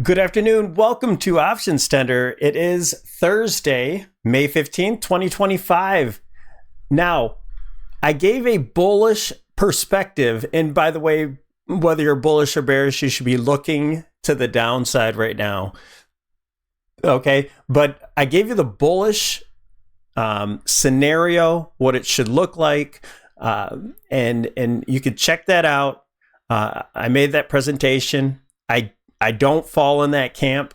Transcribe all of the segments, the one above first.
Good afternoon. Welcome to OptionsTender. It is Thursday, May 15th, 2025. Now, I gave a bullish perspective. And by the way, whether you're bullish or bearish, you should be looking to the downside right now. Okay. But I gave you the bullish scenario, what it should look like. And you could check that out. I made that presentation. I don't fall in that camp.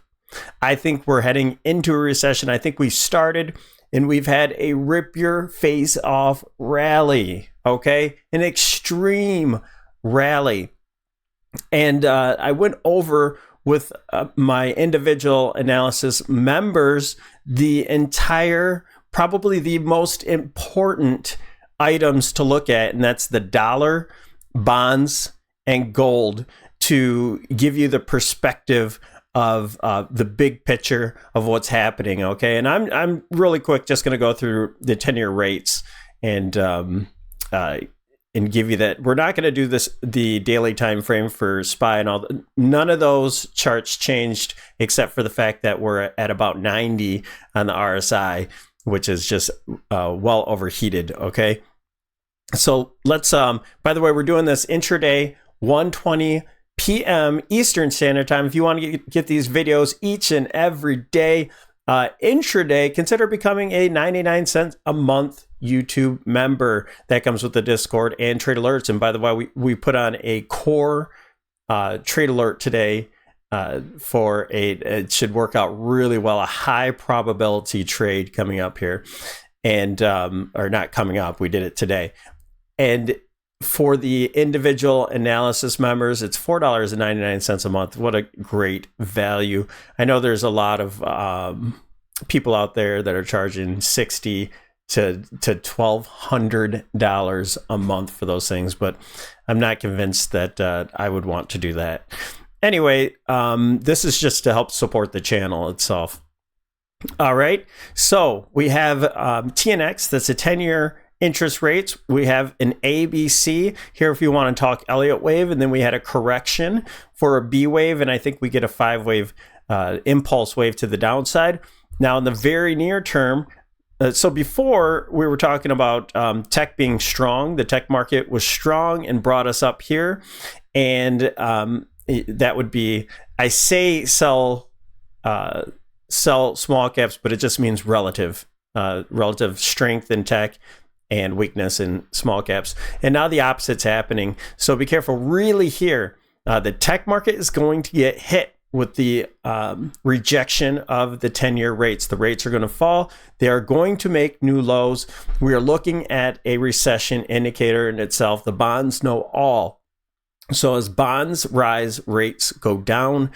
I think we're heading into a recession. I think we started and we've had a rip your face off rally, okay? An extreme rally. And I went over with my individual analysis members the entire, probably the most important items to look at, and that's the dollar, bonds, and gold, to give you the perspective of the big picture of what's happening. Okay, and I'm really quick, just going to go through the 10-year rates and give you that. We're not going to do the daily time frame for SPY and all. None of those charts changed except for the fact that we're at about 90 on the RSI, which is just well overheated. Okay, so let's. By the way, we're doing this intraday 1:20 p.m. Eastern Standard Time. If you want to get these videos each and every day, intraday, consider becoming a 99 cents a month YouTube member. That comes with the Discord and trade alerts. And by the way, we put on a core trade alert today it should work out really well, a high probability trade coming up here, and or not coming up, we did it today. And for the individual analysis members, it's $4.99 a month. What a great value. I know there's a lot of people out there that are charging $60 to $1,200 a month for those things, but I'm not convinced that I would want to do that. Anyway, this is just to help support the channel itself. All right, so we have TNX, that's a 10-year interest rates. We have an ABC here if you want to talk Elliott wave, and then we had a correction for a B wave, and I think we get a 5-wave impulse wave to the downside. Now in the very near term, so before we were talking about tech being strong, the tech market was strong and brought us up here, and that would be, I say sell small caps, but it just means relative strength in tech and weakness in small caps. And now the opposite's happening. So be careful really here. The tech market is going to get hit with the rejection of the 10-year rates. The rates are going to fall. They are going to make new lows. We are looking at a recession indicator in itself. The bonds know all. So as bonds rise, rates go down.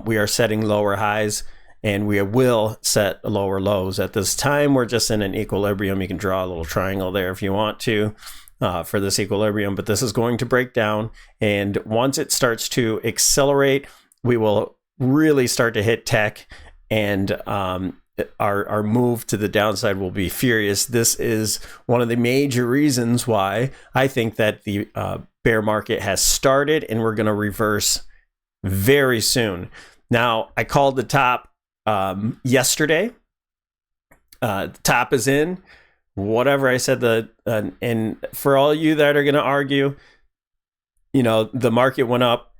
We are setting lower highs, and we will set lower lows. At this time, we're just in an equilibrium. You can draw a little triangle there if you want to for this equilibrium, but this is going to break down. And once it starts to accelerate, we will really start to hit tech, and our move to the downside will be furious. This is one of the major reasons why I think that the bear market has started, and we're going to reverse very soon. Now, I called the top yesterday. The top is in, whatever I said, and for all you that are going to argue, the market went up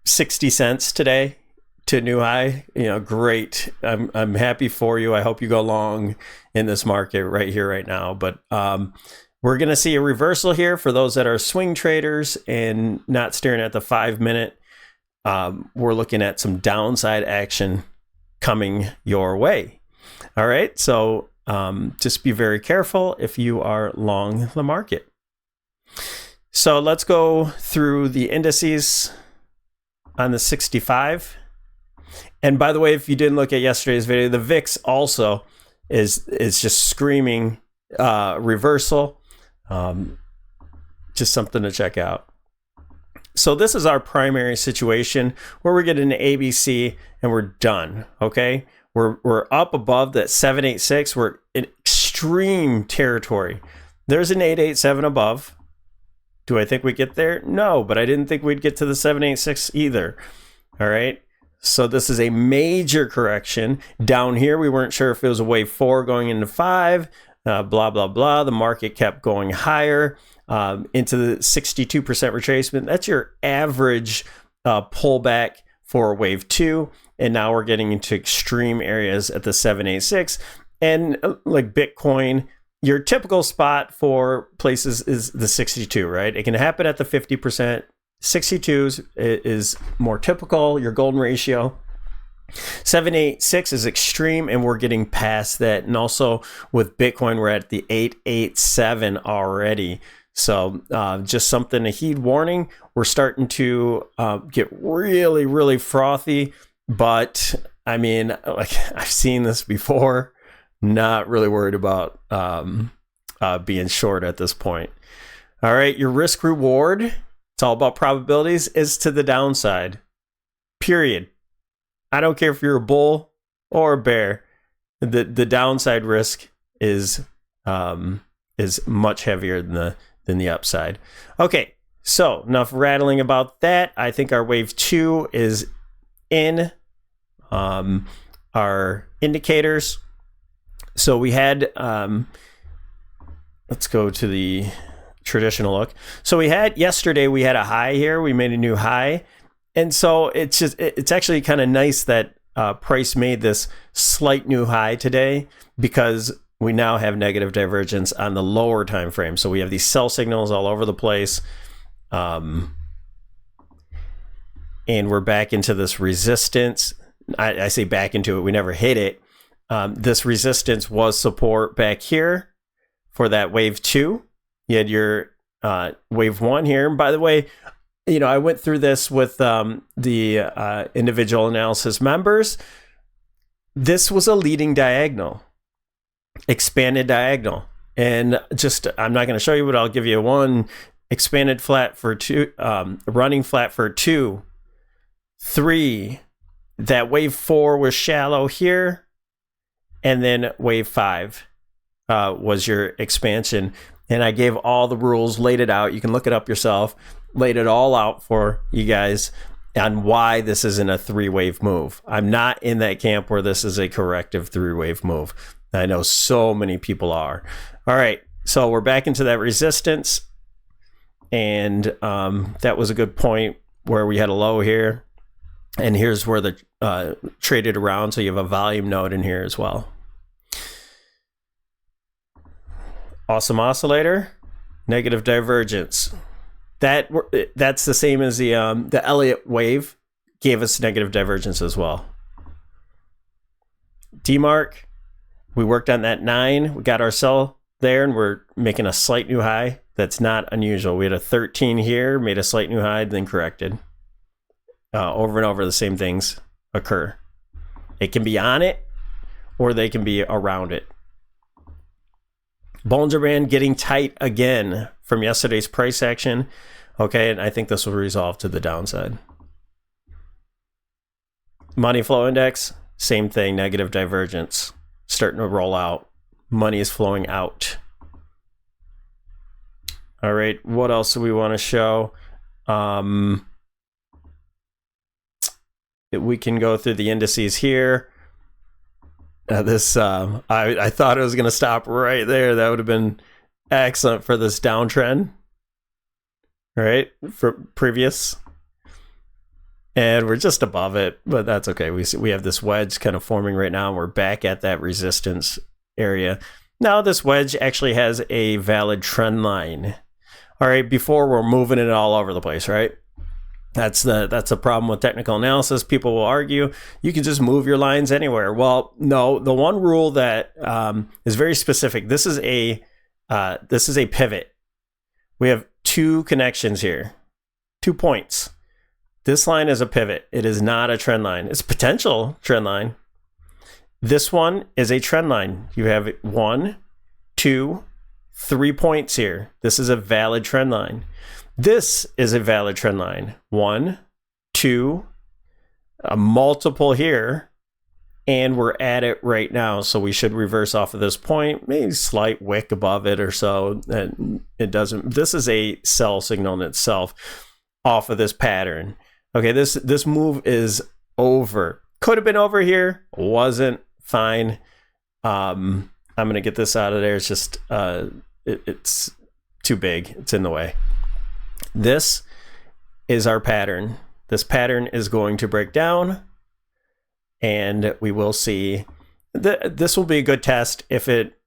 60 cents today to a new high. Great. I'm happy for you. I hope you go long in this market right here, right now. But we're going to see a reversal here for those that are swing traders and not staring at the 5-minute. We're looking at some downside action coming your way. All right, so just be very careful if you are long the market. So let's go through the indices on the 65. And by the way, if you didn't look at yesterday's video, the VIX also is just screaming reversal. Just something to check out. So this is our primary situation where we're getting an ABC and we're done. Okay, we're up above that 786. We're in extreme territory. There's an 887 above. Do I think we get there? No, but I didn't think we'd get to the 786 either. All right. So this is a major correction. Down here, we weren't sure if it was a wave 4 going into 5, blah, blah, blah. The market kept going higher into the 62% retracement. That's your average pullback for wave 2. And now we're getting into extreme areas at the 786. And like Bitcoin, your typical spot for places is the 62, right? It can happen at the 50%. 62 is more typical, your golden ratio. 786 is extreme, and we're getting past that. And also with Bitcoin, we're at the 887 already. So just something to heed. Warning, we're starting to get really, really frothy. But I mean, like, I've seen this before. Not really worried about being short at this point. All right, your risk reward, it's all about probabilities, is to the downside. Period. I don't care if you're a bull or a bear. The downside risk is much heavier than the upside. Okay, so enough rattling about that. I think our wave 2 is in. Our indicators. So we had, let's go to the traditional look. So yesterday we had a high here. We made a new high. And so it's actually kind of nice that price made this slight new high today, because we now have negative divergence on the lower time frame. So we have these sell signals all over the place. And we're back into this resistance. I say back into it. We never hit it. This resistance was support back here for that wave 2. You had your wave 1 here. And by the way, I went through this with the individual analysis members. This was a leading diagonal, expanded diagonal. And I'm not going to show you, but I'll give you one expanded flat for 2, running flat for 2, 3. That wave 4 was shallow here. And then wave 5 was your expansion. And I gave all the rules, laid it out. You can look it up yourself. Laid it all out for you guys on why this isn't a 3-wave move. I'm not in that camp where this is a corrective 3-wave move. I know so many people are. All right, so we're back into that resistance. And that was a good point where we had a low here. And here's where the traded around. So you have a volume node in here as well. Awesome oscillator, negative divergence. That's the same as the Elliott wave gave us negative divergence as well. D-mark, we worked on that 9. We got our sell there, and we're making a slight new high. That's not unusual. We had a 13 here, made a slight new high, then corrected. Over and over, the same things occur. It can be on it, or they can be around it. Bollinger Band getting tight again from yesterday's price action. Okay, and I think this will resolve to the downside. Money flow index, same thing, negative divergence. Starting to roll out. Money is flowing out. All right, what else do we want to show? We can go through the indices here. I thought it was going to stop right there. That would have been excellent for this downtrend, right? For previous, and we're just above it, but that's okay. We have this wedge kind of forming right now, and we're back at that resistance area. Now this wedge actually has a valid trend line. All right, before we're moving it all over the place, right? That's the problem with technical analysis. People will argue you can just move your lines anywhere. Well, no. The one rule that is very specific. This is a pivot. We have 2 connections here, 2 points. This line is a pivot. It is not a trend line. It's a potential trend line. This one is a trend line. You have 1, 2, 3 points here. This is a valid trend line. This is a valid trend line. 1, 2, a multiple here, and we're at it right now. So we should reverse off of this point, maybe slight wick above it or so. And it doesn't. This is a sell signal in itself off of this pattern. Okay, this move is over. Could have been over here, wasn't. Fine. I'm gonna get this out of there. It's just it's too big. It's in the way. This is our pattern. This pattern is going to break down, and we will see. This will be a good test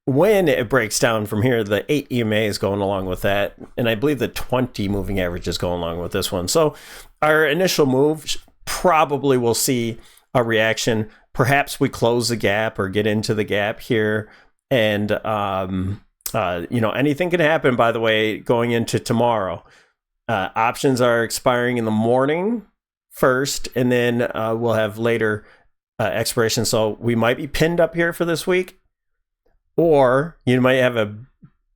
when it breaks down from here. The 8 EMA is going along with that, and I believe the 20 moving average is going along with this one. So our initial move probably will see a reaction. Perhaps we close the gap or get into the gap here, and anything can happen. By the way, going into tomorrow, options are expiring in the morning first, and then we'll have later expiration. So we might be pinned up here for this week, or you might have a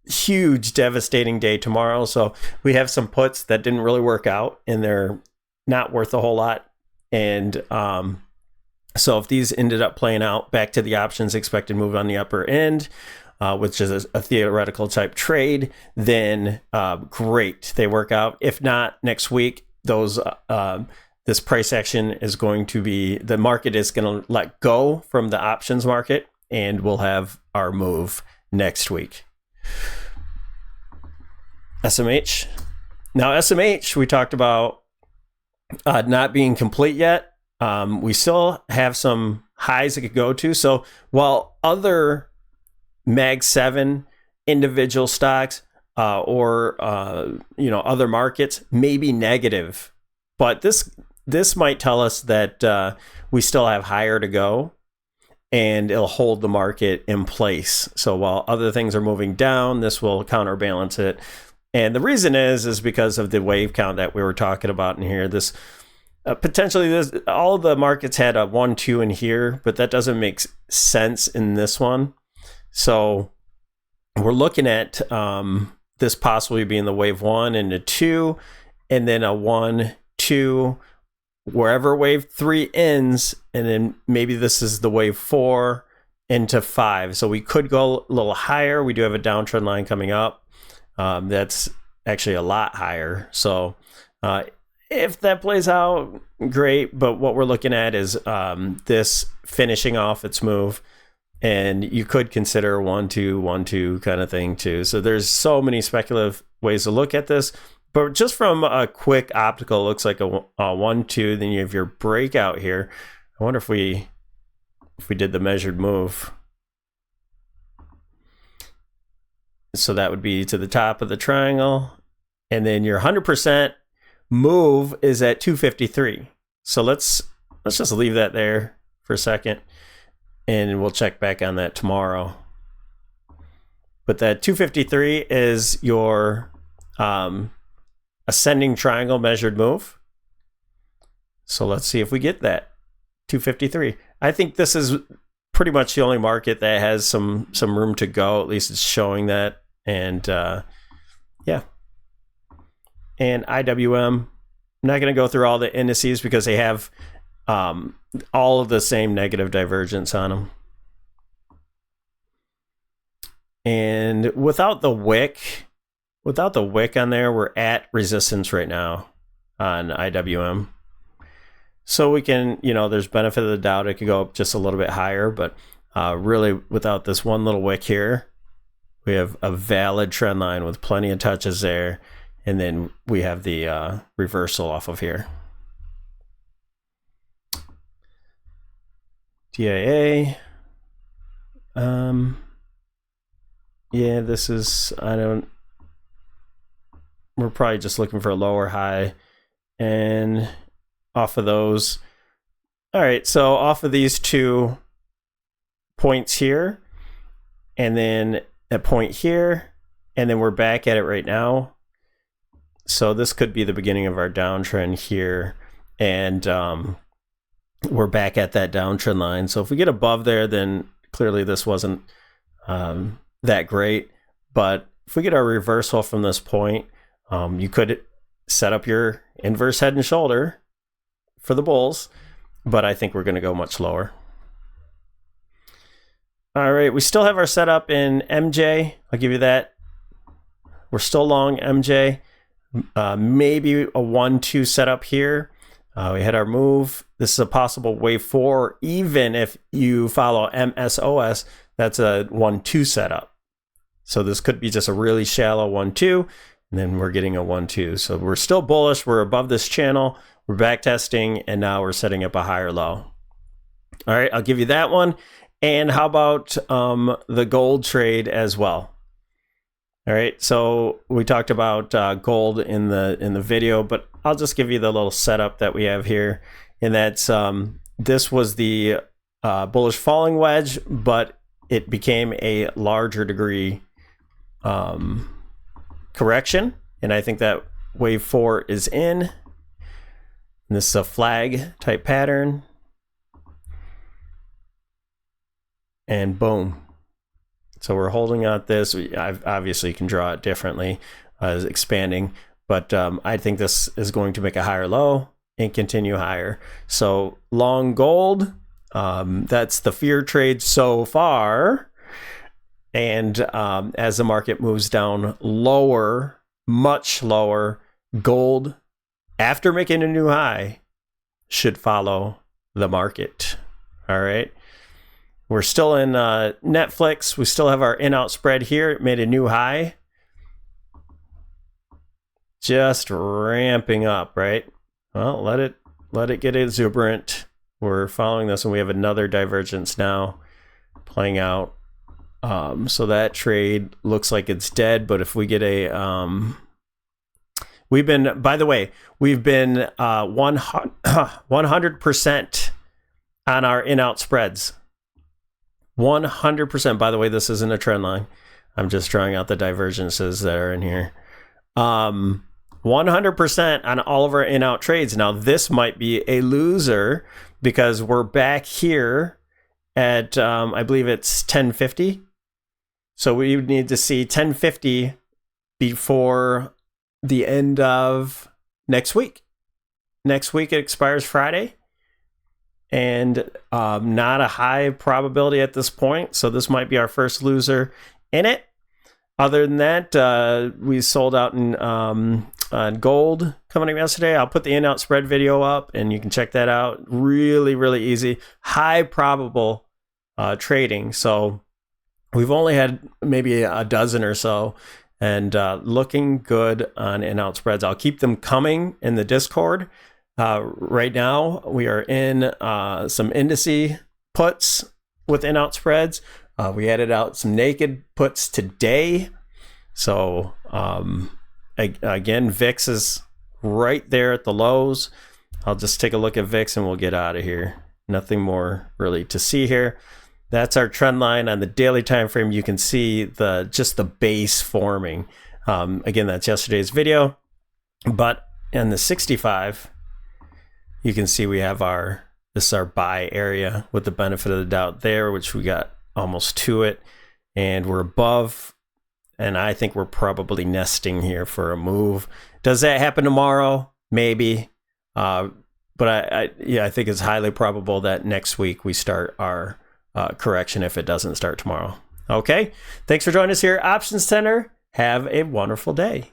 huge devastating day tomorrow. So we have some puts that didn't really work out, and they're not worth a whole lot. And so if these ended up playing out, back to the options expected move on the upper end, which is a theoretical type trade, then great, they work out. If not, next week, this price action is going to be, the market is going to let go from the options market, and we'll have our move next week. SMH. Now, SMH, we talked about not being complete yet. We still have some highs it could go to. So while other Mag 7 individual stocks or other markets may be negative, but this might tell us that we still have higher to go, and it'll hold the market in place. So while other things are moving down, this will counterbalance it. And the reason is because of the wave count that we were talking about in here. This potentially, all the markets had a 1, 2 in here, but that doesn't make sense in this one. So we're looking at this possibly being the wave 1 and a 2, and then a 1, 2, wherever wave 3 ends, and then maybe this is the wave 4 into 5. So we could go a little higher. We do have a downtrend line coming up. That's actually a lot higher. So if that plays out, great. But what we're looking at is this finishing off its move. And you could consider 1, 2, 1, 2 kind of thing too. So there's so many speculative ways to look at this. But just from a quick optical, it looks like a 1, 2. Then you have your breakout here. I wonder if we did the measured move. So that would be to the top of the triangle. And then your 100% move is at 253. So let's just leave that there for a second, and we'll check back on that tomorrow. But that 253 is your ascending triangle measured move. So let's see if we get that 253. I think this is pretty much the only market that has some room to go. At least it's showing that. And yeah. And IWM, I'm not going to go through all the indices because they have all of the same negative divergence on them. And without the wick on there, we're at resistance right now on IWM. So we can, there's benefit of the doubt. It could go up just a little bit higher, but really without this one little wick here, we have a valid trend line with plenty of touches there. And then we have the reversal off of here. DIA. Yeah, this is, we're probably just looking for a lower high. And off of those. All right, so off of these 2 points here, and then a point here, and then we're back at it right now. So this could be the beginning of our downtrend here, and we're back at that downtrend line. So if we get above there, then clearly this wasn't that great. But if we get our reversal from this point, you could set up your inverse head and shoulder for the bulls, but I think we're going to go much lower. All right, we still have our setup in MJ. I'll give you that. We're still long MJ. Maybe a 1-2 setup here. We had our move. This is a possible wave 4. Even if you follow MSOS, that's a 1-2 setup. So this could be just a really shallow 1-2, and then we're getting a 1-2. So we're still bullish. We're above this channel. We're back testing, and now we're setting up a higher low. All right, I'll give you that one. And how about the gold trade as well? All right, so we talked about gold in the video, but I'll just give you the little setup that we have here. And that's this was the bullish falling wedge, but it became a larger degree correction. And I think that wave 4 is in. And this is a flag type pattern. And boom. So we're holding out this. I obviously can draw it differently as expanding, but I think this is going to make a higher low and continue higher. So long gold, that's the fear trade so far. And as the market moves down lower, much lower, gold, after making a new high, should follow the market. All right. We're still in Netflix. We still have our in-out spread here. It made a new high. Just ramping up, right? Well, let it get exuberant. We're following this, and we have another divergence now playing out. So that trade looks like it's dead. But if we get a, we've been 100% on our in-out spreads. 100%. By the way, this isn't a trend line. I'm just drawing out the divergences that are in here. 100% on all of our in-out trades. Now, this might be a loser because we're back here at, I believe it's 1050. So we would need to see 1050 before the end of next week. Next week, it expires Friday. And not a high probability at this point. So this might be our first loser in it. Other than that, we sold out in gold coming up yesterday. I'll put the in-out spread video up, and you can check that out. Really, really easy. High probable trading. So we've only had maybe a dozen or so, and looking good on in-out spreads. I'll keep them coming in the Discord. Right now, we are in some indices puts with in-out spreads. We added out some naked puts today. So, again, VIX is right there at the lows. I'll just take a look at VIX and we'll get out of here. Nothing more really to see here. That's our trend line on the daily time frame. You can see just the base forming. Again, that's yesterday's video. But in the 65... you can see we have this is our buy area with the benefit of the doubt there, which we got almost to it. And we're above, and I think we're probably nesting here for a move. Does that happen tomorrow? Maybe. But I think it's highly probable that next week we start our correction if it doesn't start tomorrow. Okay. Thanks for joining us here at OptionsTender. Have a wonderful day.